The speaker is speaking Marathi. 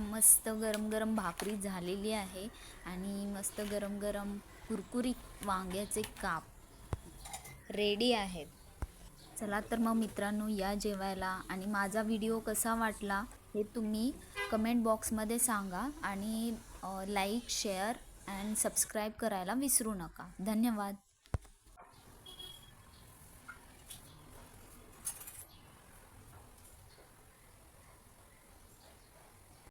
मस्त गरम गरम भाकरी झालेली आहे आणि मस्त गरम गरम कुरकुरीत वांग्याचे काप रेडी आहेत. चला तर मग मित्रांनो, या जेवायला. आणि माझा व्हिडिओ कसा वाटला हे तुम्ही कमेंट बॉक्समध्ये सांगा आणि लाईक शेअर अँड सबस्क्राईब करायला विसरू नका. धन्यवाद.